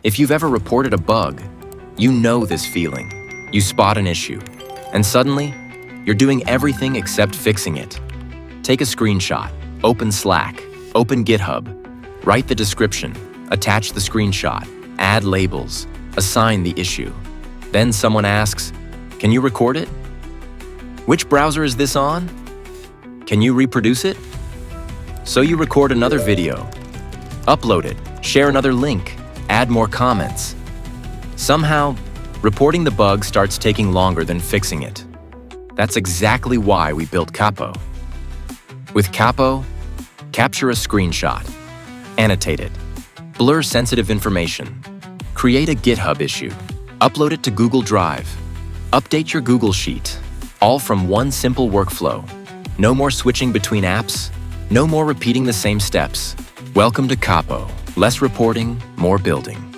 If you've ever reported a bug, you know this feeling. You spot an issue, and suddenly, you're doing everything except fixing it. Take a screenshot, open Slack, open GitHub, write the description, attach the screenshot, add labels, assign the issue. Then someone asks, "Can you record it? Which browser is this on? Can you reproduce it?" So you record another video, upload it, share another link, add more comments. Somehow, reporting the bug starts taking longer than fixing it. That's exactly why we built Capo. With Capo, capture a screenshot, annotate it, blur sensitive information, create a GitHub issue, upload it to Google Drive, update your Google Sheet, all from one simple workflow. No more switching between apps, no more repeating the same steps. Welcome to Capo. Less reporting, more building.